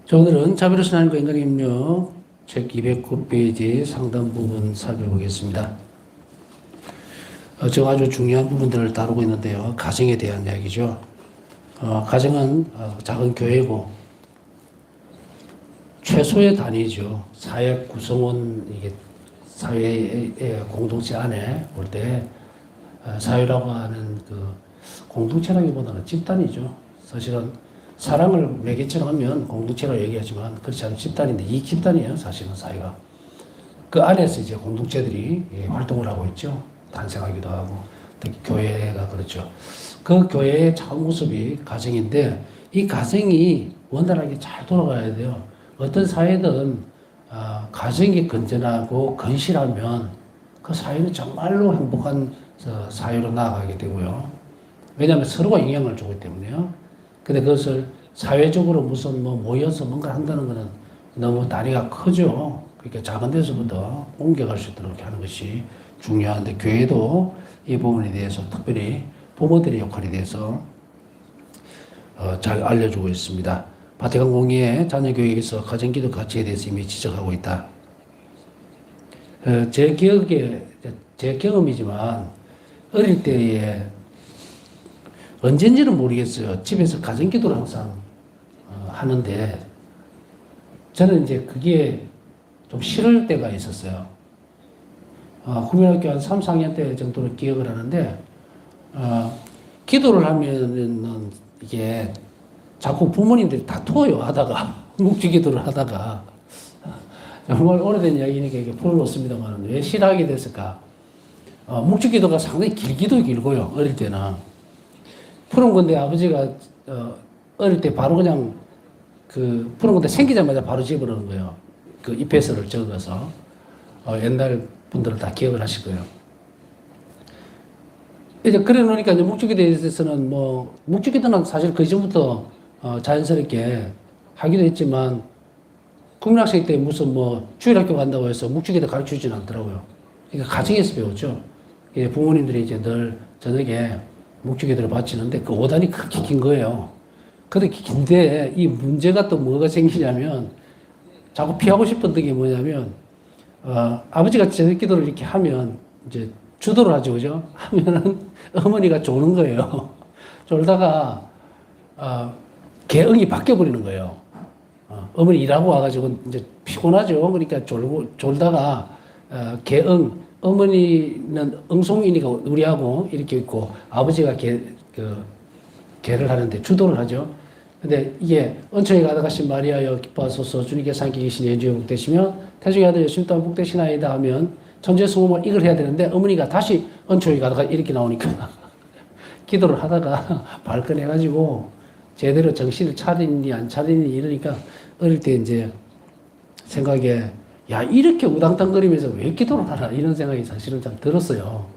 자, 오늘은 자비로운 하나님과 인간의 협력 책 209페이지 상당 부분 살펴보겠습니다. 제가 아주 중요한 부분들을 다루고 있는데요. 가정에 대한 이야기죠. 가정은 작은 교회고 최소의 단위죠. 사회 구성원, 이게 사회의 공동체 안에 볼 때 사회라고 하는 그 공동체라기보다는 집단이죠. 사실은 사랑을 매개체로 하면 공동체라고 얘기하지만 그렇지 않은 집단인데 이 집단이에요. 사실은 사회가. 그 안에서 이제 공동체들이 활동을 하고 있죠. 탄생하기도 하고 특히 교회가 그렇죠. 그 교회의 참 모습이 가정인데 이 가정이 원활하게 잘 돌아가야 돼요. 어떤 사회든 가정이 건전하고 건실하면 그 사회는 정말로 행복한 사회로 나아가게 되고요. 왜냐하면 서로가 영향을 주기 때문에요. 근데 그것을 사회적으로 무슨 모여서 뭔가 한다는 것은 너무 다리가 크죠. 그러니까 작은 데서부터 옮겨갈 수 있도록 하는 것이 중요한데 교회도 이 부분에 대해서 특별히 부모들의 역할에 대해서 잘 알려주고 있습니다. 바티칸 공의회 자녀교육에서 가정기도 가치에 대해서 이미 지적하고 있다. 제 경험이지만 어릴 때에 언젠지는 모르겠어요. 집에서 가정기도를 항상 하는데 저는 이제 그게 좀 싫을 때가 있었어요. 국민학교 한 3, 4학년 때 정도로 기억을 하는데 기도를 하면은 이게 자꾸 부모님들이 다투어요 하다가 묵주기도를 하다가 정말 오래된 이야기니까 이게 풀어놓습니다만 왜 싫어하게 됐을까? 묵주기도가 상당히 길기도 길고요. 어릴 때는. 푸른 건데 아버지가 어릴 때 바로 그냥 그 푸른 건데 생기자마자 바로 집어넣는 거예요. 그 잎에서를 적어서 옛날 분들은 다 기억을 하실 거예요. 이제 그래 놓으니까 이제 묵주기도에 대해서는 묵주기도는 사실 그 전부터 자연스럽게 하기도 했지만 국민학생 때 무슨 주일학교 간다고 해서 묵주기도 가르쳐 주지는 않더라고요. 그러니까 가정에서 배웠죠. 부모님들이 이제 늘 저녁에 묵주기도를 바치는데 그 오단이 그렇게 긴 거예요. 근데 긴데 이 문제가 또 뭐가 생기냐면 자꾸 피하고 싶은 게 뭐냐면 아버지가 저녁 기도를 이렇게 하면 이제 주도를 하죠, 그죠? 하면은 어머니가 조는 거예요. 졸다가 개응이 바뀌어 버리는 거예요. 어머니 일하고 와가지고 이제 피곤하죠. 그러니까 졸다가 개응 어머니는 응송이니까 우리하고 이렇게 있고 아버지가 개를 하는데 주도를 하죠. 근데 이게 은총에 가득하신 마리아여 기뻐하소서 주님께서 함께 계시니 연주에 복되시며 태중의 아들 예수님 또한 복되시나이다 하면 천주의 성모만 이걸 해야 되는데 어머니가 다시 은총에 가득하 이렇게 나오니까 기도를 하다가 발끈해가지고 제대로 정신을 차리니 안 차리니 이러니까 어릴 때 이제 생각에 야, 이렇게 우당탕거리면서 왜 기도를 하나? 이런 생각이 사실은 좀 들었어요.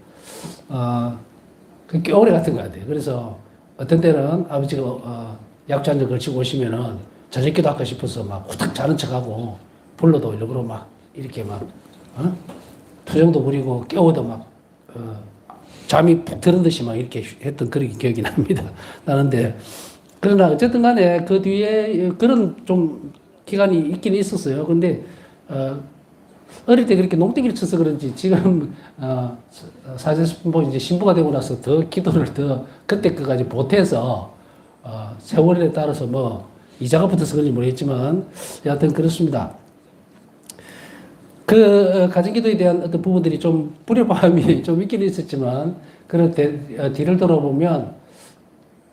꽤 오래 같은 것 같아요. 그래서 어떤 때는 아버지가 약주 한잔 걸치고 오시면은 저녁 기도 할까 싶어서 막 후딱 자는 척하고 불러도 일부러 막 이렇게 막, 투정도 부리고 깨워도 막, 잠이 푹 드는 듯이 막 이렇게 했던 그런 기억이 납니다. 나는데, 그러나 어쨌든 간에 그 뒤에 그런 좀 기간이 있긴 있었어요. 근데, 어릴 때 그렇게 농땡이를 쳐서 그런지 지금 사제신부 이제 신부가 되고 나서 더 기도를 더 그때 끝까지 보태서 세월에 따라서 이자가 붙어서 그런지 모르겠지만 여하튼 그렇습니다. 그 가정기도에 대한 어떤 부분들이 좀 불협화음이 좀 있긴 있었지만 그런 뒤를 돌아보면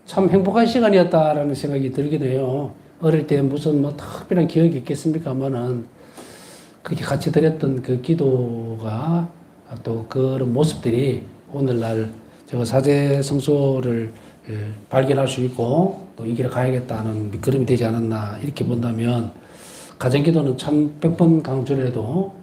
참 행복한 시간이었다라는 생각이 들기도 해요. 어릴 때 무슨 특별한 기억이 있겠습니까만은 그렇게 같이 드렸던 그 기도가 또 그런 모습들이 오늘날 제가 사제 성소를 발견할 수 있고 또 이 길을 가야겠다는 밑거름이 되지 않았나 이렇게 본다면 가정기도는 참 100번 강조를 해도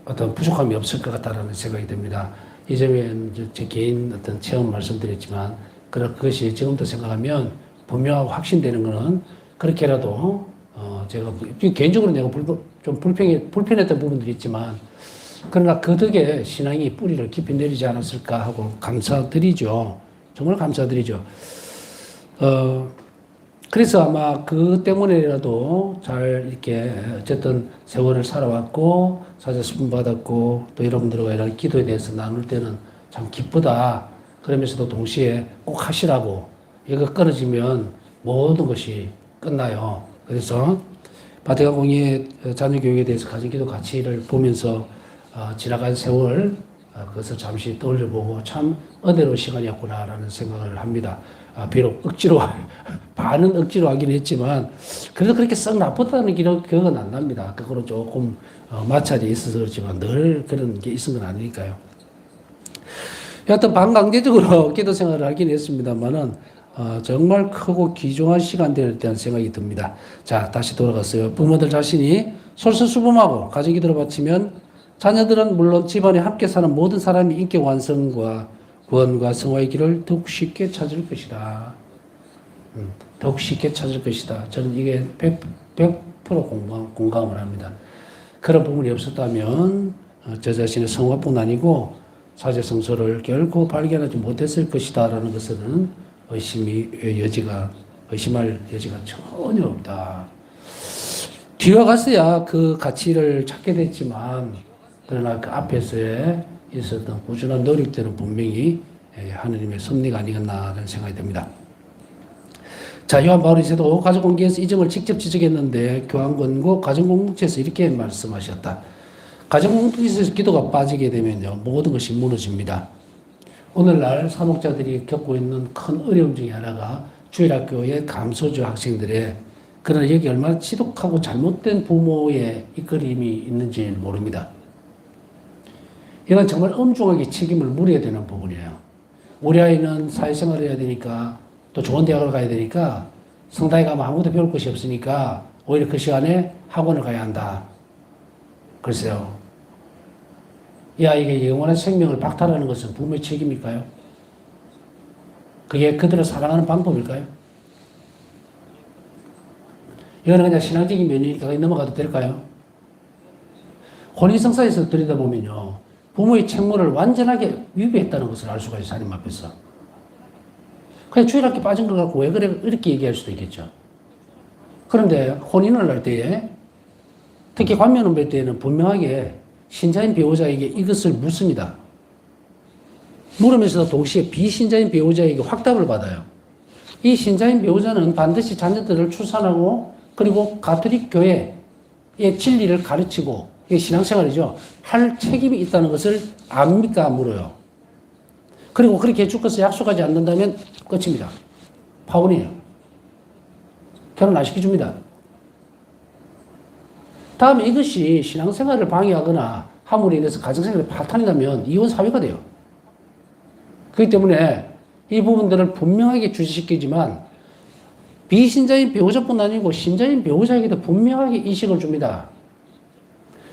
어떤 부족함이 없을 것 같다는 생각이 듭니다. 이 점에 제 개인 어떤 체험 말씀드렸지만 그것이 지금도 생각하면 분명하고 확신되는 것은 그렇게라도 제가 개인적으로 내가 좀 불편했던 부분들이 있지만 그러나 그 덕에 신앙이 뿌리를 깊이 내리지 않았을까 하고 감사드리죠. 정말 감사드리죠. 그래서 아마 그 때문에라도 잘 이렇게 어쨌든 세월을 살아왔고 사자수분 받았고 또 여러분들과 이런 기도에 대해서 나눌 때는 참 기쁘다. 그러면서도 동시에 꼭 하시라고 이거 끊어지면 모든 것이 끝나요. 그래서 바티칸 공의회 자녀교육에 대해서 가진 기도 가치를 보면서 지나간 세월 그것을 잠시 떠올려보고 참 은혜로운 시간이었구나라는 생각을 합니다. 비록 억지로 반은 억지로 하긴 했지만 그래도 그렇게 썩 나빴다는 기억은 안 납니다. 그거로 조금 마찰이 있어서 그렇지만 늘 그런 게 있은 건 아니니까요. 여하튼 반강제적으로 기도 생활을 하긴 했습니다만은 정말 크고 귀중한 시간들에 대한 생각이 듭니다. 자, 다시 돌아갔어요. 부모들 자신이 솔선수범하고 가정기도를 바치면 자녀들은 물론 집안에 함께 사는 모든 사람이 인격 완성과 구원과 성화의 길을 더욱 쉽게 찾을 것이다. 더욱 쉽게 찾을 것이다. 저는 이게 100% 공감을 합니다. 그런 부분이 없었다면 저 자신의 성화뿐 아니고 사제성소를 결코 발견하지 못했을 것이다라는 것은 의심할 여지가 전혀 없다. 뒤와 갔어야 그 가치를 찾게 됐지만 그러나 그 앞에서의 있었던 꾸준한 노력들은 분명히 하느님의 섭리가 아니겠나라는 생각이 듭니다. 자, 요한 바울이서도 가정공개에서 이 점을 직접 지적했는데 교환권고 가정공동체에서 이렇게 말씀하셨다. 가정공동체에서 기도가 빠지게 되면요 모든 것이 무너집니다. 오늘날 사목자들이 겪고 있는 큰 어려움 중에 하나가 주일학교의 감소주 학생들의 그러나 여기 얼마나 지독하고 잘못된 부모의 이끌림이 있는지 모릅니다. 이건 정말 엄중하게 책임을 물어야 되는 부분이에요. 우리 아이는 사회생활을 해야 되니까 또 좋은 대학을 가야 되니까 성당에 가면 아무것도 배울 것이 없으니까 오히려 그 시간에 학원을 가야 한다. 글쎄요. 이 아이에게 영원한 생명을 박탈하는 것은 부모의 책임일까요? 그게 그들을 사랑하는 방법일까요? 이거는 그냥 신앙적인 면이니까 넘어가도 될까요? 혼인성사에서 들여다보면요. 부모의 책무를 완전하게 위배했다는 것을 알 수가 있어요. 하나님 앞에서. 그냥 주일학교 빠진 것 같고 왜 그래 이렇게 얘기할 수도 있겠죠. 그런데 혼인을 할 때에 특히 관면혼배 때에는 분명하게 신자인 배우자에게 이것을 묻습니다. 물으면서도 동시에 비신자인 배우자에게 확답을 받아요. 이 신자인 배우자는 반드시 자녀들을 출산하고 그리고 가톨릭 교회의 진리를 가르치고 이게 신앙생활이죠. 할 책임이 있다는 것을 압니까? 물어요. 그리고 그렇게 해줄 것을 약속하지 않는다면 끝입니다. 파혼이에요. 결혼 안 시켜줍니다. 다음에 이것이 신앙생활을 방해하거나 함으로 인해서 가정생활에 파탄이 나면 이혼 사유가 돼요. 그렇기 때문에 이 부분들을 분명하게 주시시키지만 비신자인 배우자뿐 아니고 신자인 배우자에게도 분명하게 인식을 줍니다.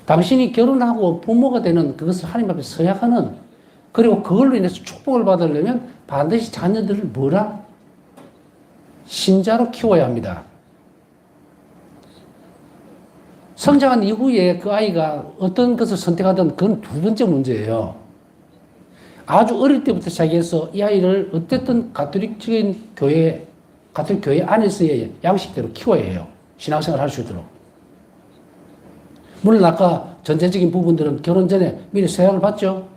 당신이 결혼하고 부모가 되는 그것을 하나님 앞에 서약하는 그리고 그걸로 인해서 축복을 받으려면 반드시 자녀들을 뭐라? 신자로 키워야 합니다. 성장한 이후에 그 아이가 어떤 것을 선택하든 그건 두 번째 문제예요. 아주 어릴 때부터 시작해서 이 아이를 어쨌든 가톨릭 교회 안에서의 양식대로 키워야 해요. 신앙생활 할 수 있도록. 물론 아까 전체적인 부분들은 결혼 전에 미리 서약을 받죠.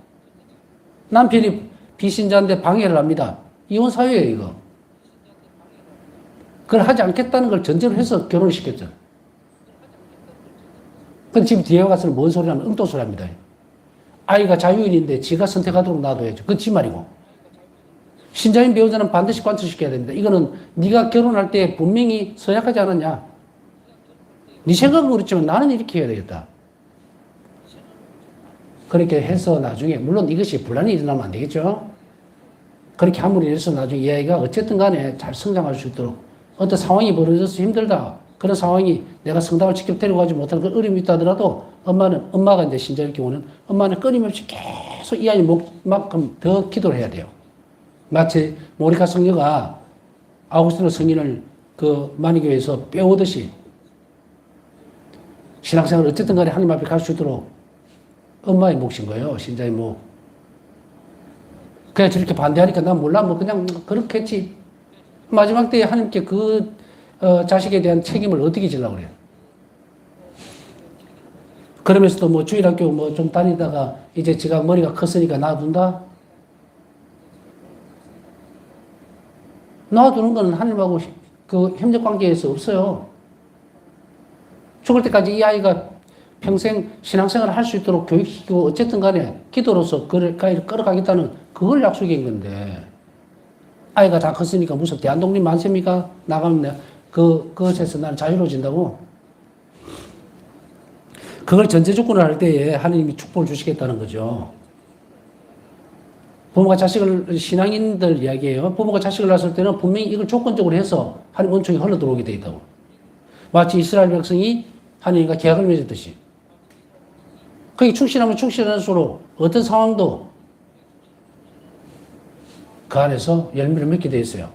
남편이 비신자인데 방해를 합니다. 이혼 사유예요, 이거. 그걸 하지 않겠다는 걸 전제로 해서 결혼을 시켰죠. 근데 지금 뒤에 가서는 뭔 소리 하면 엉뚱소리 합니다. 아이가 자유인인데 지가 선택하도록 놔둬야죠. 그건 지 말이고. 신자인 배우자는 반드시 관철시켜야 됩니다. 이거는 네가 결혼할 때 분명히 서약하지 않았냐. 네 생각은 그렇지만 나는 이렇게 해야 되겠다. 그렇게 해서 나중에 물론 이것이 분란이 일어나면 안 되겠죠. 그렇게 함으로 인해서 나중에 이 아이가 어쨌든 간에 잘 성장할 수 있도록 어떤 상황이 벌어져서 힘들다. 그런 상황이 내가 성당을 직접 데려가지 못하는 그런 어려움이 있다 하더라도 엄마가 이제 신자일 경우는 엄마는 끊임없이 계속 이 아이 목만큼 더 기도를 해야 돼요. 마치 모니카 성녀가 아우구스티노 성인을 그 마니교에서 빼오듯이 신앙생활을 어쨌든 간에 하나님 앞에 갈 수 있도록 엄마의 몫인 거예요. 신자의 몫. 그냥 저렇게 반대하니까 난 몰라. 뭐 그냥 그렇겠지. 마지막 때에 하나님께 그 자식에 대한 책임을 어떻게 지려고 그래요? 그러면서도 뭐 주일학교 뭐 좀 다니다가 이제 지가 머리가 컸으니까 놔둔다? 놔두는 건 하나님하고 그 협력 관계에서 없어요. 죽을 때까지 이 아이가 평생 신앙생활을 할 수 있도록 교육시키고 어쨌든 간에 기도로서 그를 끌어가겠다는 그걸 약속인 건데 아이가 다 컸으니까 무슨 대한독립 만세입니까? 나가면 그것에서 나는 자유로워진다고? 그걸 전제 조건을 할 때에 하나님이 축복을 주시겠다는 거죠. 부모가 자식을, 신앙인들 이야기예요. 부모가 자식을 낳았을 때는 분명히 이걸 조건적으로 해서 하나님 원총이 흘러 들어오게 돼 있다고. 마치 이스라엘 백성이 하나님과 계약을 맺었듯이. 거기 충실하면 충실할수록 어떤 상황도 그 안에서 열매를 맺게 돼 있어요.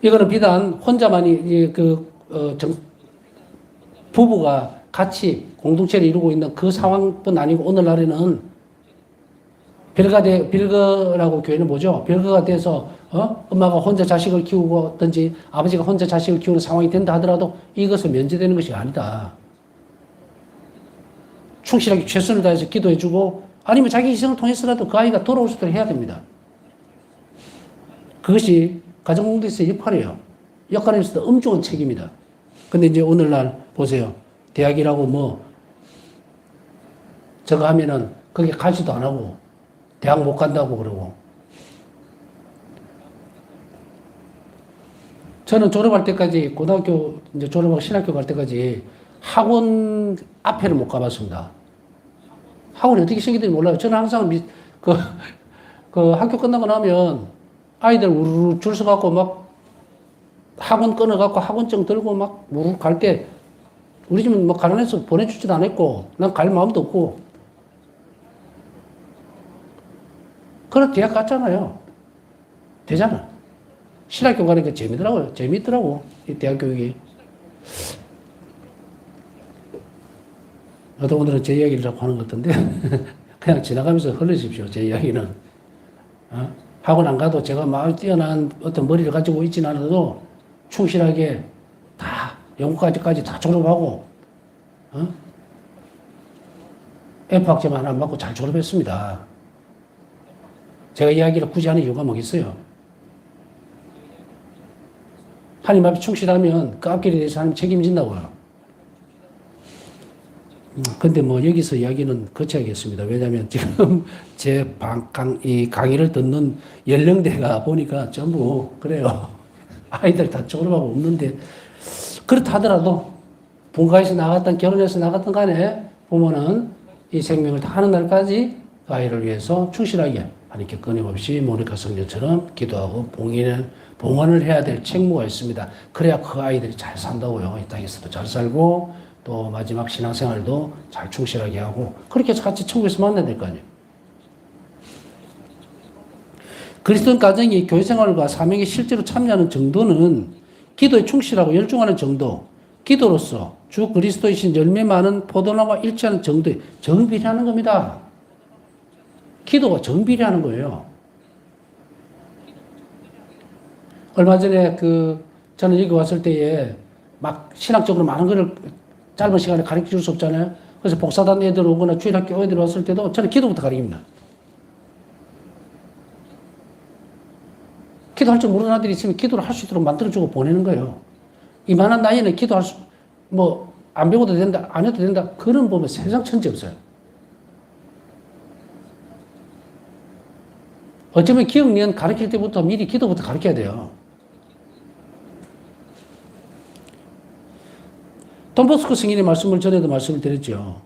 이거는 비단 혼자만이 부부가 같이 공동체를 이루고 있는 그 상황뿐 아니고 오늘날에는 별거라고 교회는 뭐죠? 별거가 돼서 엄마가 혼자 자식을 키우고든지 아버지가 혼자 자식을 키우는 상황이 된다 하더라도 이것을 면제되는 것이 아니다. 충실하게 최선을 다해서 기도해주고 아니면 자기 희생을 통해서라도 그 아이가 돌아올 수 있도록 해야 됩니다. 그것이 가정공동체의 역할이에요. 역할에서도 엄중한 책임이다. 근데 이제 오늘날 보세요. 대학이라고 뭐 저거 하면은 거기 가지도 안 하고 대학 못 간다고 그러고. 저는 졸업할 때까지 고등학교 이제 졸업하고 신학교 갈 때까지 학원 앞에를 못 가봤습니다. 학원이 어떻게 생기는지 몰라요. 저는 항상 그 학교 끝나고 나면 아이들 우르르 줄 서갖고 막 학원 끊어갖고 학원증 들고 막 우르르 갈 때 우리 집은 뭐 가난해서 보내주지도 않았고 난 갈 마음도 없고 그래 대학 갔잖아요. 되잖아. 신학교 가니까 재미더라고요. 재미있더라고 이 대학 교육이. 오늘은 제 이야기라고 하는 것 같은데 그냥 지나가면서 흘러주십시오. 제 이야기는. 학원 안 가도 제가 마음이 뛰어난 어떤 머리를 가지고 있지는 않아도 충실하게 다 영국까지 다 졸업하고 F학점 하나 안 받고 잘 졸업했습니다. 제가 이야기를 굳이 하는 이유가 뭐겠어요? 하나님 앞에 충실하면 그 앞길에 대해서 하나님 책임진다고요. 근데 뭐 여기서 이야기는 거쳐야겠습니다. 왜냐하면 지금 이 강의를 듣는 연령대가 보니까 전부 그래요. 아이들 다 졸업하고 없는데 그렇다 하더라도 본가에서 나갔던 결혼해서 나갔던 간에 부모는 이 생명을 다하는 날까지 그 아이를 위해서 충실하게 하나님께 끊임없이 모니카 성녀처럼 기도하고 봉헌을 해야 될 책무가 있습니다. 그래야 그 아이들이 잘 산다고요. 이 땅에서도 잘 살고 또 마지막 신앙생활도 잘 충실하게 하고 그렇게 해서 같이 천국에서 만나야 될 거 아니에요. 그리스도인 가정이 교회생활과 사명에 실제로 참여하는 정도는 기도에 충실하고 열중하는 정도, 기도로서 주 그리스도이신 열매 많은 포도나무와 일치하는 정도에 정비례하는 겁니다. 기도가 정비례하는 거예요. 얼마 전에 저는 여기 왔을 때에 막 신학적으로 많은 것을 짧은 시간에 가르쳐 줄 수 없잖아요. 그래서 복사단 애들 오거나 주일학교 애들 왔을 때도 저는 기도부터 가르칩니다. 기도할 줄 모르는 아들이 있으면 기도를 할 수 있도록 만들어주고 보내는 거예요. 이만한 나이에는 기도할 안 배워도 된다, 안 해도 된다. 그런 보면 세상 천지 없어요. 어쩌면 기억년 가르칠 때부터 미리 기도부터 가르쳐야 돼요. 돈보스코 승인의 말씀을 전에도 말씀을 드렸죠.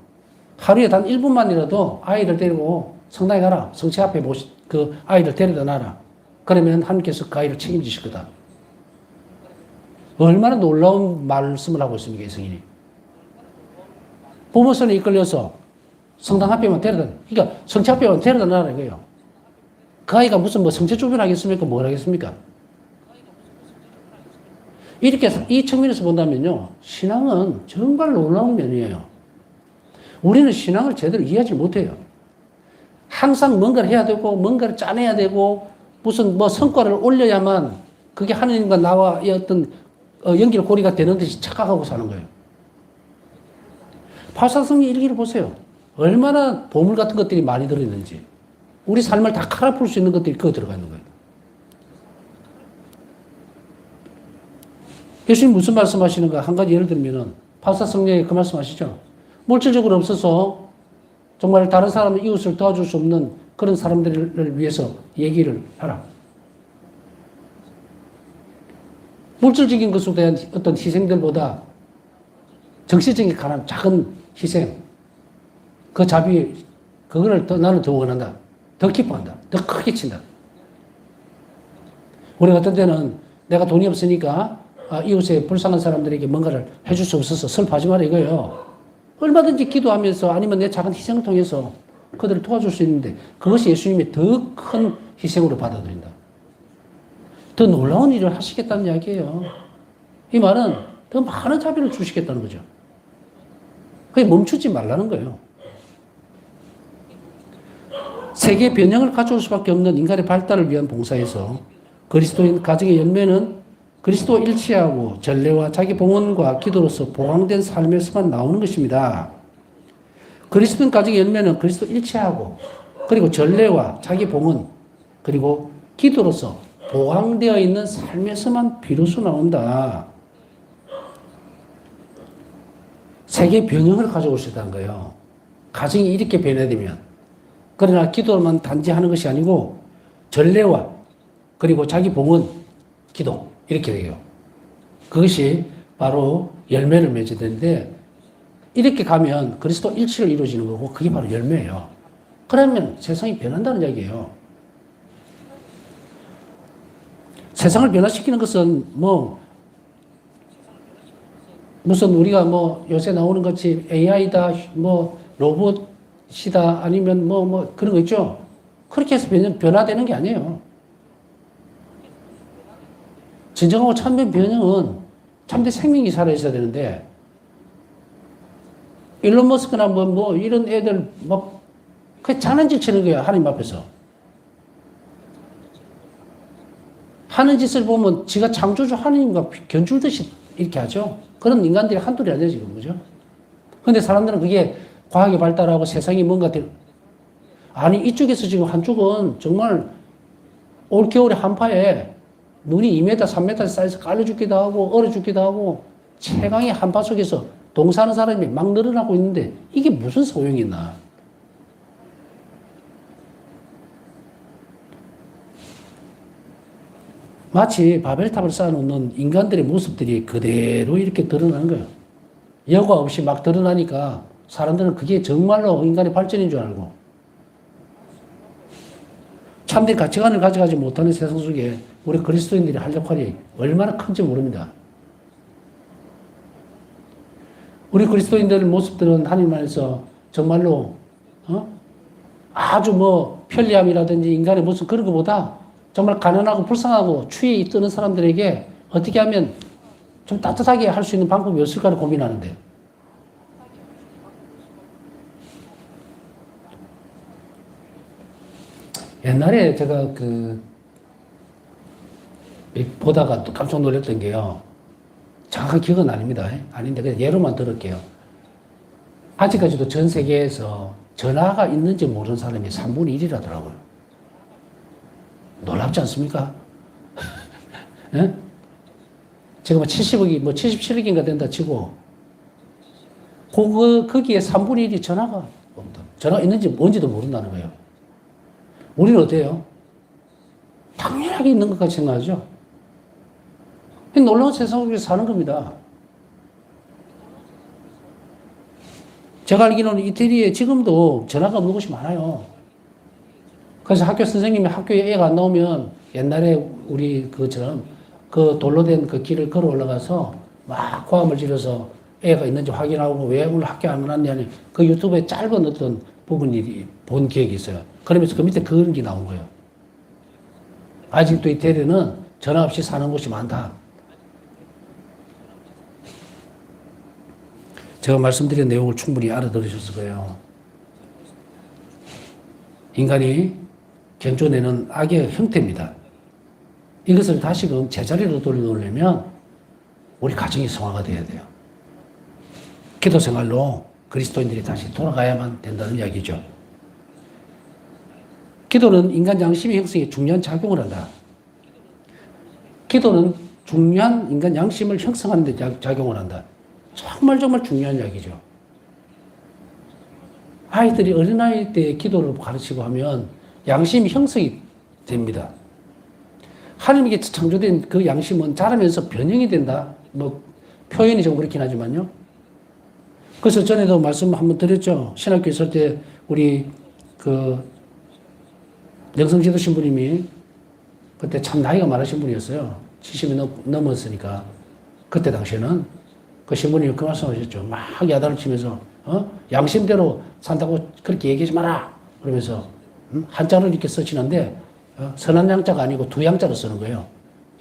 하루에 단 1분만이라도 아이를 데리고 성당에 가라. 성체 앞에 그 아이를 데려다 놔라. 그러면 하나님께서 그 아이를 책임지실 거다. 얼마나 놀라운 말씀을 하고 있습니까, 이 성인이. 부모선에 이끌려서 성당 앞에만 그러니까 성체 앞에만 데려다 놔라 이거예요. 그 아이가 무슨 성체 조변하겠습니까? 뭘 하겠습니까? 이렇게 이 측면에서 본다면요, 신앙은 정말 놀라운 면이에요. 우리는 신앙을 제대로 이해하지 못해요. 항상 뭔가를 해야 되고, 뭔가를 짜내야 되고, 무슨 성과를 올려야만 그게 하느님과 나와의 어떤 연결고리가 되는 듯이 착각하고 사는 거예요. 파사성의 일기를 보세요. 얼마나 보물 같은 것들이 많이 들어있는지. 우리 삶을 다 갈아풀 수 있는 것들이 그거 들어가 있는 거예요. 예수님 무슨 말씀하시는가? 한 가지 예를 들면은 파사성령에 그 말씀하시죠. 물질적으로 없어서 정말 다른 사람의 이웃을 도와줄 수 없는 그런 사람들을 위해서 얘기를 하라. 물질적인 것에 대한 어떤 희생들보다 정신적인 가난, 작은 희생, 그 자비, 그거를 나는 더 원한다. 더 기뻐한다. 더 크게 친다. 우리 어떤 때는 내가 돈이 없으니까 이웃에 불쌍한 사람들에게 뭔가를 해줄 수 없어서 슬퍼하지 마라 이거예요. 얼마든지 기도하면서 아니면 내 작은 희생을 통해서 그들을 도와줄 수 있는데 그것이 예수님의 더 큰 희생으로 받아들인다. 더 놀라운 일을 하시겠다는 이야기예요. 이 말은 더 많은 자비를 주시겠다는 거죠. 그게 멈추지 말라는 거예요. 세계 변형을 가져올 수밖에 없는 인간의 발달을 위한 봉사에서 그리스도인 가정의 열매는 그리스도 일치하고 전례와 자기 봉헌과 기도로서 보강된 삶에서만 나오는 것입니다. 그리스도인 가정의 열매는 그리스도 일치하고 그리고 전례와 자기 봉헌 그리고 기도로서 보강되어 있는 삶에서만 비로소 나온다. 세계 변형을 가져올 수 있다는 거예요. 가정이 이렇게 변화되면. 그러나 기도만 단지 하는 것이 아니고 전례와 그리고 자기 봉헌, 기도 이렇게 돼요. 그것이 바로 열매를 맺게 되는데 이렇게 가면 그리스도 일치를 이루어지는 거고 그게 바로 열매예요. 그러면 세상이 변한다는 이야기예요. 세상을 변화시키는 것은 무슨 우리가 요새 나오는 것이 AI다, 로봇이다, 아니면 그런 거 있죠? 그렇게 해서 변화되는 게 아니에요. 진정하고 참된 변형은 참된 생명이 살아있어야 되는데, 일론 머스크나 이런 애들 그냥 장난질 치는 거예요, 하나님 앞에서. 하는 짓을 보면 지가 창조주 하나님과 견줄듯이 이렇게 하죠. 그런 인간들이 한둘이 아니에요, 지금. 그죠? 근데 사람들은 그게 과학이 발달하고 세상이 뭔가 아니, 이쪽에서 지금 한쪽은 정말 올겨울에 한파에 눈이 2m, 3m 쌓여서 깔려 죽기도 하고, 얼어 죽기도 하고, 최강의 한파 속에서 동사하는 사람이 막 늘어나고 있는데, 이게 무슨 소용이 있나? 마치 바벨탑을 쌓아놓는 인간들의 모습들이 그대로 이렇게 드러나는 거예요. 여과 없이 막 드러나니까 사람들은 그게 정말로 인간의 발전인 줄 알고 참된 가치관을 가져가지 못하는 세상 속에 우리 그리스도인들이 할 역할이 얼마나 큰지 모릅니다. 우리 그리스도인들 모습들은 하나님 안에서 정말로 아주 편리함이라든지 인간의 모습 그런 것보다 정말 가난하고 불쌍하고 추위에 뜨는 사람들에게 어떻게 하면 좀 따뜻하게 할 수 있는 방법이 없을까를 고민하는데 옛날에 제가 보다가 또 깜짝 놀랐던 게요. 정확한 기억은 아닙니다. 아닌데 그냥 예로만 들을게요. 아직까지도 전 세계에서 전화가 있는지 모르는 사람이 3분의 1이라더라고요. 놀랍지 않습니까? 예? 제가 70억이, 77억인가 된다 치고, 거기에 3분의 1이 전화가 없다. 전화가 있는지 뭔지도 모른다는 거예요. 우리는 어때요? 당연하게 있는 것 같이 생각하죠? 놀라운 세상 속에서 사는 겁니다. 제가 알기로는 이태리에 지금도 전화가 없는 곳이 많아요. 그래서 학교 선생님이 학교에 애가 안 나오면 옛날에 우리 그처럼 그 돌로 된 그 길을 걸어 올라가서 막 고함을 지르서 애가 있는지 확인하고 왜 오늘 학교 안 왔냐니 그 유튜브에 짧은 어떤 부분이 본 기억이 있어요. 그러면서 그 밑에 그런 게 나온 거예요. 아직도 이태리는 전화 없이 사는 곳이 많다. 제가 말씀드린 내용을 충분히 알아들으셨을 거예요. 인간이 견조내는 악의 형태입니다. 이것을 다시금 제자리로 돌려놓으려면 우리 가정이 성화가 돼야 돼요. 기도 생활로 그리스도인들이 다시 돌아가야만 된다는 이야기죠. 기도는 인간 양심의 형성에 중요한 작용을 한다. 기도는 중요한 인간 양심을 형성하는 데 작용을 한다. 정말 중요한 이야기죠. 아이들이 어린아이 때 기도를 가르치고 하면 양심이 형성이 됩니다. 하나님께 창조된 그 양심은 자라면서 변형이 된다. 뭐 표현이 좀 그렇긴 하지만요. 그래서 전에도 말씀 한번 드렸죠. 신학교 있을 때 우리 그 영성지도 신부님이 그때 참 나이가 많으신 분이었어요. 70이 넘었으니까. 그때 당시에는 그 신부님이 그 말씀 하셨죠. 막 야단을 치면서 양심대로 산다고 그렇게 얘기하지 마라. 그러면서 한자를 이렇게 쓰시는데 선한 양자가 아니고 두 양자로 쓰는 거예요.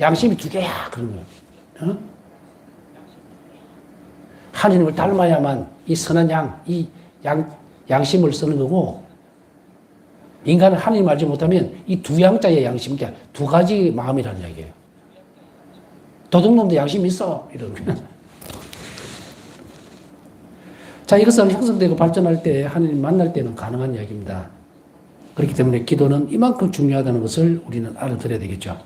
양심이 두 개야. 그런 거예요. 하느님을 닮아야만 이 선한 양심을 쓰는 거고, 인간은 하느님 알지 못하면 이 두 양자의 양심, 그러니까 두 가지 마음이라는 이야기예요. 도둑놈도 양심이 있어. 이런 거예요. 자, 이것은 형성되고 발전할 때, 하느님 만날 때는 가능한 이야기입니다. 그렇기 때문에 기도는 이만큼 중요하다는 것을 우리는 알아들어야 되겠죠.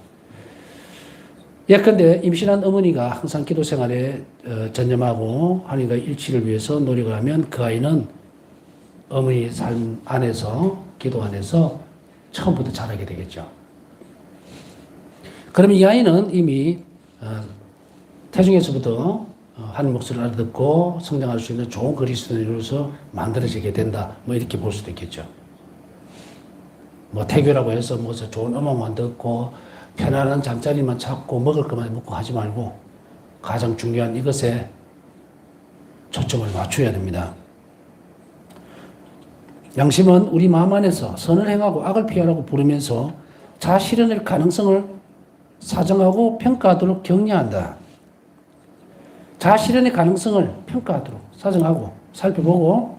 예컨대 임신한 어머니가 항상 기도 생활에 전념하고 하나님과 일치를 위해서 노력을 하면 그 아이는 어머니 삶 안에서, 기도 안에서 처음부터 자라게 되겠죠. 그러면 이 아이는 이미 태중에서부터 하나님 목소리를 알아듣고 성장할 수 있는 좋은 그리스도인으로서 만들어지게 된다. 뭐 이렇게 볼 수도 있겠죠. 뭐 태교라고 해서 무슨 좋은 음악만 듣고 편안한 잠자리만 찾고 먹을 것만 먹고 하지 말고 가장 중요한 이것에 초점을 맞춰야 됩니다. 양심은 우리 마음 안에서 선을 행하고 악을 피하라고 부르면서 자실현의 가능성을 사정하고 평가하도록 격려한다. 자실현의 가능성을 평가하도록 사정하고 살펴보고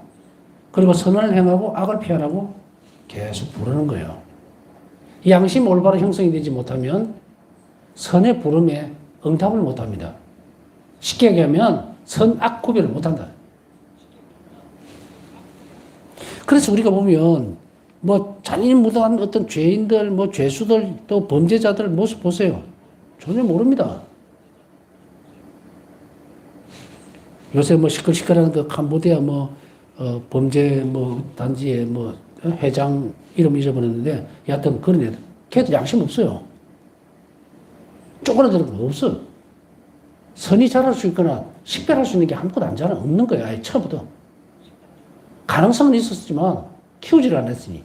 그리고 선을 행하고 악을 피하라고 계속 부르는 거예요. 이 양심 올바로 형성이 되지 못하면 선의 부름에 응답을 못합니다. 쉽게 얘기하면 선, 악 구별을 못한다. 그래서 우리가 보면 뭐 잔인 무도한 어떤 죄인들, 뭐 죄수들, 또 범죄자들 모습 보세요. 전혀 모릅니다. 요새 뭐 시끌시끌한 그 캄보디아 범죄 단지에 회장 이름 잊어버렸는데 여하튼 그런 애들 걔도 양심 없어요. 쪼그라드는 거 없어. 선이 자랄 수 있거나 식별할 수 있는 게 아무것도 안 자라 없는 거야. 아예 처음부터. 가능성은 있었지만 키우지를 않았으니.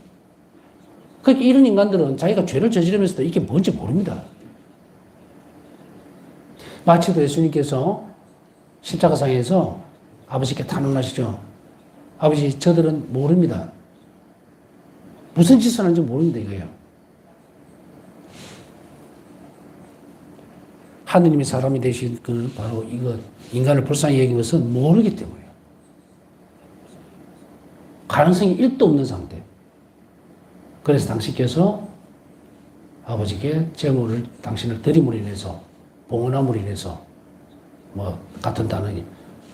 그러니까 이런 인간들은 자기가 죄를 저지르면서도 이게 뭔지 모릅니다. 마치도 예수님께서 십자가상에서 아버지께 탄원하시죠. 아버지, 저들은 모릅니다. 무슨 짓을 하는지 모릅니다, 이거예요. 하느님이 사람이 되신 그 바로 이거, 인간을 불쌍히 여긴 것은 모르기 때문이에요. 가능성이 1도 없는 상태. 그래서 당신께서 아버지께 제물을 당신을 드림으로 인해서, 봉헌함으로 인해서, 같은 단어니,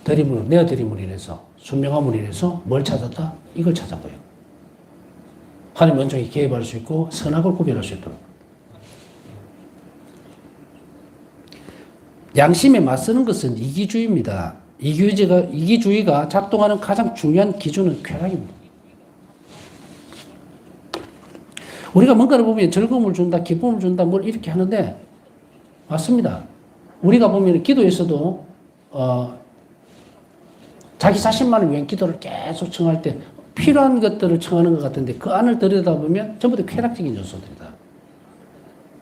내어드림으로 인해서, 순명함으로 인해서 뭘 찾았다? 이걸 찾았고요. 하나님 원정에 개입할 수 있고 선악을 구별할 수 있도록. 양심에 맞서는 것은 이기주의입니다. 이기주의가 작동하는 가장 중요한 기준은 쾌락입니다. 우리가 뭔가를 보면 즐거움을 준다, 기쁨을 준다, 뭘 이렇게 하는데 맞습니다. 우리가 보면 기도에서도 자기 자신만을 위한 기도를 계속 청할 때 필요한 것들을 청하는 것 같은데 그 안을 들여다보면 전부 다 쾌락적인 요소들이다.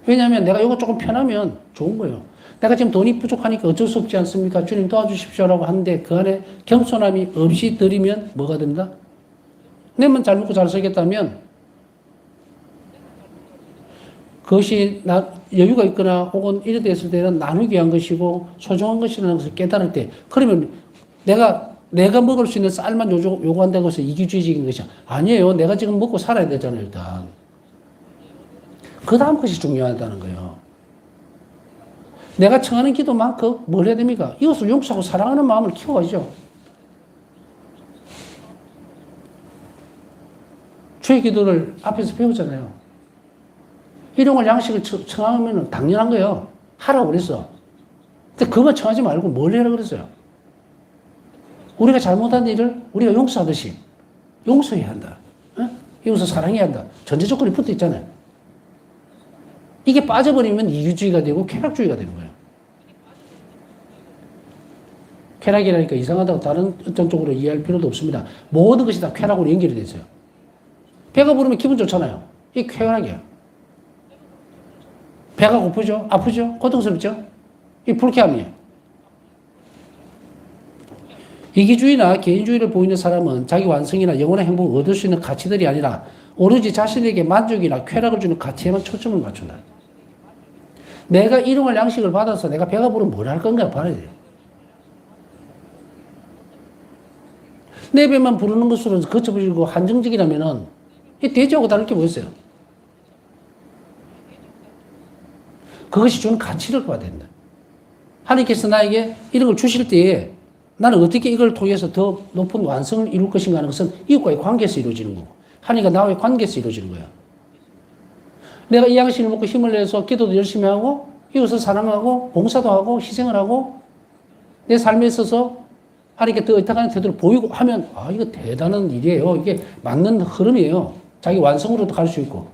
왜냐하면 내가 이거 조금 편하면 좋은 거예요. 내가 지금 돈이 부족하니까 어쩔 수 없지 않습니까? 주님 도와주십시오라고 하는데 그 안에 겸손함이 없이 드리면 뭐가 된다? 내만 잘 먹고 잘 살겠다면 그것이 여유가 있거나 혹은 이래 됐을 때는 나누기 위한 것이고 소중한 것이라는 것을 깨달을 때 그러면 내가 먹을 수 있는 쌀만 요구한다고 해서 이기주의적인 것이 아니에요. 내가 지금 먹고 살아야 되잖아요, 일단. 그 다음 것이 중요하다는 거예요. 내가 청하는 기도만큼 뭘 해야 됩니까? 이것을 용서하고 사랑하는 마음을 키워야죠. 주의 기도를 앞에서 배우잖아요. 일용할 양식을 청하면 당연한 거예요. 하라고 그랬어. 근데 그거 청하지 말고 뭘 해라 그랬어요? 우리가 잘못한 일을 우리가 용서하듯이 용서해야 한다. 어? 용서 사랑해야 한다. 전제 조건이 붙어 있잖아요. 이게 빠져버리면 이유주의가 되고 쾌락주의가 되는 거예요. 쾌락이라니까 이상하다고 다른 어떤 쪽으로 이해할 필요도 없습니다. 모든 것이 다 쾌락으로 연결이 돼 있어요. 배가 부르면 기분 좋잖아요. 이게 쾌락이야. 배가 고프죠? 아프죠? 고통스럽죠? 이게 불쾌함이에요. 이기주의나 개인주의를 보이는 사람은 자기 완성이나 영혼의 행복을 얻을 수 있는 가치들이 아니라 오로지 자신에게 만족이나 쾌락을 주는 가치에만 초점을 맞춘다. 내가 일용할 양식을 받아서 내가 배가 부르면 뭘 할 건가 봐야 돼요. 내 배만 부르는 것으로 거쳐버리고 한정적이라면은 이 돼지하고 다를 게 뭐였어요? 그것이 주는 가치를 봐야 된다. 하나님께서 나에게 이런 걸 주실 때에 나는 어떻게 이걸 통해서 더 높은 완성을 이룰 것인가 하는 것은 이웃과의 관계에서 이루어지는 거고 하나님과 나와의 관계에서 이루어지는 거야. 내가 이 양식을 먹고 힘을 내서 기도도 열심히 하고 이웃을 사랑하고 봉사도 하고 희생을 하고 내 삶에 있어서 하나님께 더 의탁하는 태도를 보이고 하면 아 이거 대단한 일이에요. 이게 맞는 흐름이에요. 자기 완성으로도 갈 수 있고.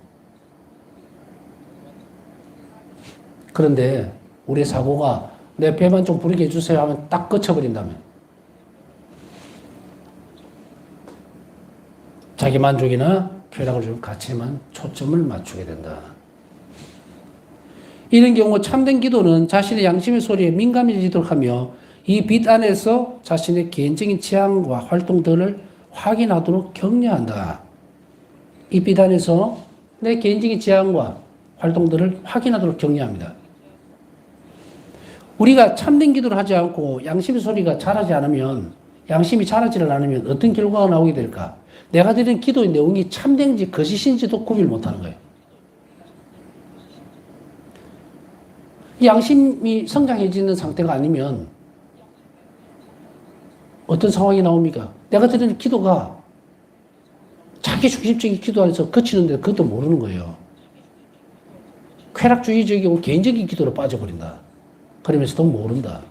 그런데 우리의 사고가 내 배만 좀 부르게 해주세요 하면 딱 거쳐버린다면 자기 만족이나 쾌락을 주는 가치에만 초점을 맞추게 된다. 이런 경우 참된 기도는 자신의 양심의 소리에 민감해지도록 하며 이 빛 안에서 자신의 개인적인 취향과 활동들을 확인하도록 격려한다. 이 빛 안에서 내 개인적인 취향과 활동들을 확인하도록 격려합니다. 우리가 참된 기도를 하지 않고 양심의 소리가 자라지 않으면 양심이 자라지를 않으면 어떤 결과가 나오게 될까? 내가 드리는 기도의 내용이 참된지 거짓인지도 구별 못하는 거예요. 양심이 성장해지는 상태가 아니면 어떤 상황이 나옵니까? 내가 드리는 기도가 자기 중심적인 기도 안에서 그치는데 그것도 모르는 거예요. 쾌락주의적이고 개인적인 기도로 빠져버린다. 그러면서도 모른다.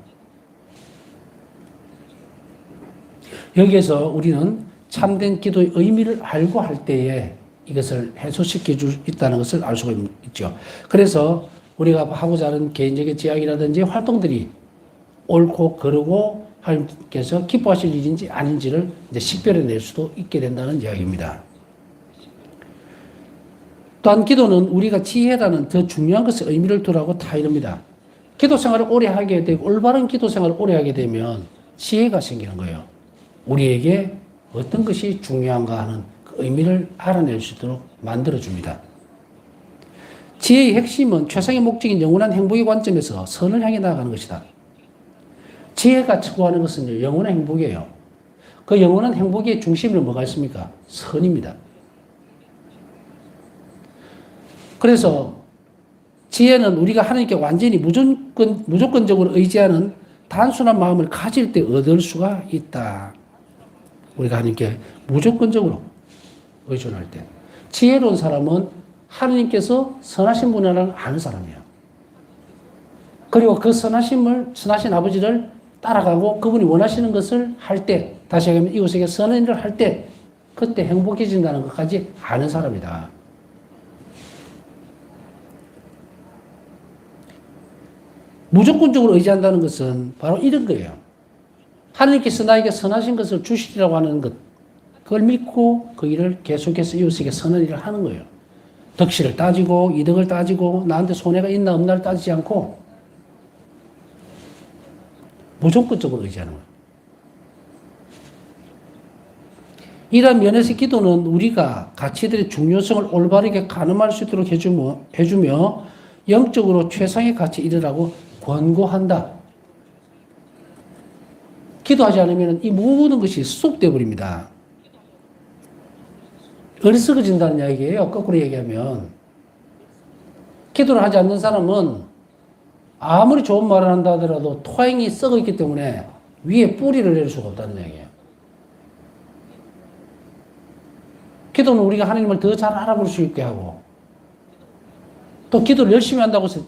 여기에서 우리는 참된 기도의 의미를 알고 할 때에 이것을 해소시켜 줄 수 있다는 것을 알 수가 있죠. 그래서 우리가 하고자 하는 개인적인 지향이라든지 활동들이 옳고 그르고 하나님께서 기뻐하실 일인지 아닌지를 이제 식별해낼 수도 있게 된다는 이야기입니다. 또한 기도는 우리가 지혜라는 더 중요한 것의 의미를 두라고 다 이릅니다. 기도 생활을 오래 하게 되고 올바른 기도 생활을 오래 하게 되면 지혜가 생기는 거예요. 우리에게 어떤 것이 중요한가 하는 그 의미를 알아낼 수 있도록 만들어줍니다. 지혜의 핵심은 최상의 목적인 영원한 행복의 관점에서 선을 향해 나아가는 것이다. 지혜가 추구하는 것은 영원한 행복이에요. 그 영원한 행복의 중심에는 뭐가 있습니까? 선입니다. 그래서 지혜는 우리가 하나님께 완전히 무조건적으로 의지하는 단순한 마음을 가질 때 얻을 수가 있다. 우리가 하나님께 무조건적으로 의존할 때. 지혜로운 사람은 하나님께서 선하신 분이라는 아는 사람이에요. 그리고 그 선하신 아버지를 따라가고 그분이 원하시는 것을 할 때, 다시 얘기하면 이웃에게 선한 일을 할 때, 그때 행복해진다는 것까지 아는 사람이다. 무조건적으로 의지한다는 것은 바로 이런 거예요. 하나님께서 나에게 선하신 것을 주시리라고 하는 것, 그걸 믿고 그 일을 계속해서 이웃에게 선한 일을 하는 거예요. 덕실을 따지고 이득을 따지고 나한테 손해가 있나 없나를 따지지 않고 무조건적으로 의지하는 거예요. 이런 면에서 기도는 우리가 가치들의 중요성을 올바르게 가늠할 수 있도록 해주며 영적으로 최상의 가치에 이르라고 권고한다. 기도하지 않으면 이 모든 것이 수속되어 버립니다. 어리석어진다는 이야기예요. 거꾸로 얘기하면. 기도를 하지 않는 사람은 아무리 좋은 말을 한다 하더라도 토양이 썩어 있기 때문에 위에 뿌리를 내릴 수가 없다는 이야기예요. 기도는 우리가 하나님을 더 잘 알아볼 수 있게 하고, 또 기도를 열심히 한다고 해서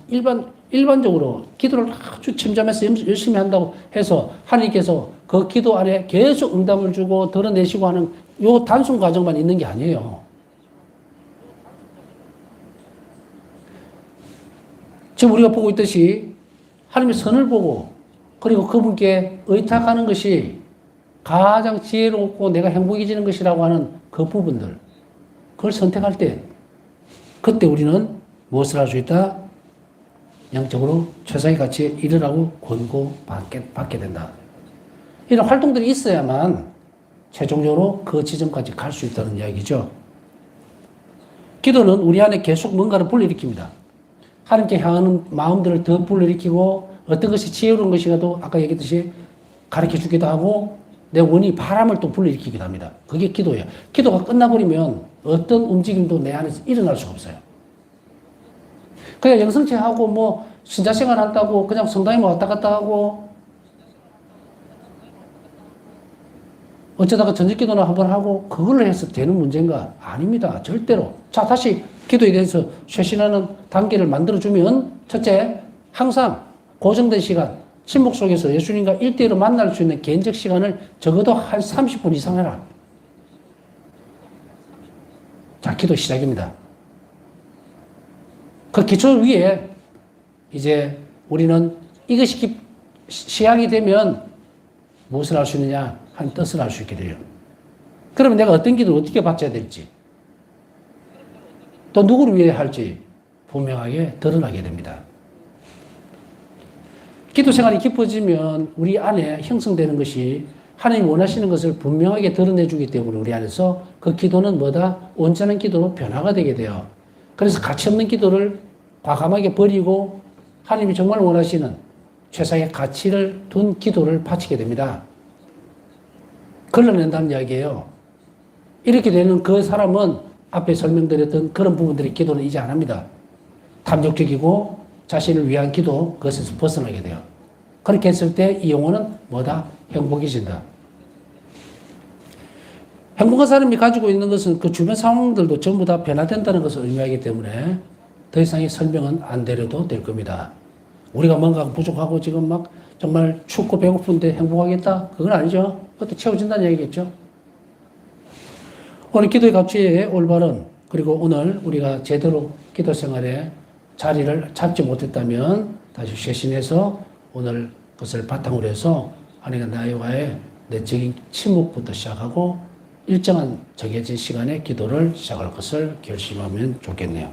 일반적으로 기도를 아주 침잠해서 열심히 한다고 해서 하나님께서 그 기도 안에 계속 응답을 주고 드러내시고 하는 요 단순 과정만 있는 게 아니에요. 지금 우리가 보고 있듯이 하나님의 선을 보고 그리고 그분께 의탁하는 것이 가장 지혜롭고 내가 행복해지는 것이라고 하는 그 부분들, 그걸 선택할 때 그때 우리는 무엇을 할 수 있다? 영적으로 최상의 가치에 이르라고 권고받게 된다. 이런 활동들이 있어야만 최종적으로 그 지점까지 갈 수 있다는 이야기죠. 기도는 우리 안에 계속 뭔가를 불러일으킵니다. 하나님께 향하는 마음들을 더 불러일으키고 어떤 것이 지혜로운 것이라도 아까 얘기했듯이 가르쳐주기도 하고 내 원이 바람을 또 불러일으키기도 합니다. 그게 기도예요. 기도가 끝나버리면 어떤 움직임도 내 안에서 일어날 수가 없어요. 그냥 영성체하고 뭐 신자생활 한다고 그냥 성당에 왔다 갔다 하고 어쩌다가 전직기도나 한번 하고 그걸로 해서 되는 문제인가? 아닙니다. 절대로. 자, 다시 기도에 대해서 쇄신하는 단계를 만들어주면 첫째, 항상 고정된 시간, 침묵 속에서 예수님과 1대1로 만날 수 있는 개인적 시간을 적어도 한 30분 이상 해라. 자, 기도 시작입니다. 그 기초 위에 이제 우리는 이것이 시작이 되면 무엇을 할 수 있느냐 하는 뜻을 알 수 있게 돼요. 그러면 내가 어떤 기도를 어떻게 받쳐야 될지 또 누구를 위해 할지 분명하게 드러나게 됩니다. 기도 생활이 깊어지면 우리 안에 형성되는 것이 하나님 원하시는 것을 분명하게 드러내주기 때문에 우리 안에서 그 기도는 뭐다? 온전한 기도로 변화가 되게 돼요. 그래서 가치 없는 기도를 과감하게 버리고 하나님이 정말 원하시는 최상의 가치를 둔 기도를 바치게 됩니다. 걸러낸다는 이야기예요. 이렇게 되는 그 사람은 앞에 설명드렸던 그런 부분들의 기도는 이제 안 합니다. 탐욕적이고 자신을 위한 기도, 그것에서 벗어나게 돼요. 그렇게 했을 때 이 영혼은 뭐다? 행복해진다. 행복한 사람이 가지고 있는 것은 그 주변 상황들도 전부 다 변화된다는 것을 의미하기 때문에 더 이상의 설명은 안 드려도 될 겁니다. 우리가 뭔가 부족하고 지금 막 정말 춥고 배고픈데 행복하겠다? 그건 아니죠. 그것도 채워진다는 얘기겠죠. 오늘 기도의 가치의 올바른, 그리고 오늘 우리가 제대로 기도 생활에 자리를 잡지 못했다면 다시 쇄신해서 오늘 그것을 바탕으로 해서 하나님과 나와의 내적인 침묵부터 시작하고 일정한 정해진 시간에 기도를 시작할 것을 결심하면 좋겠네요.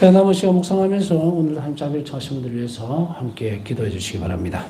남은 시간 묵상하면서 오늘 한 자리를 청하신 분들을 위해서 함께 기도해 주시기 바랍니다.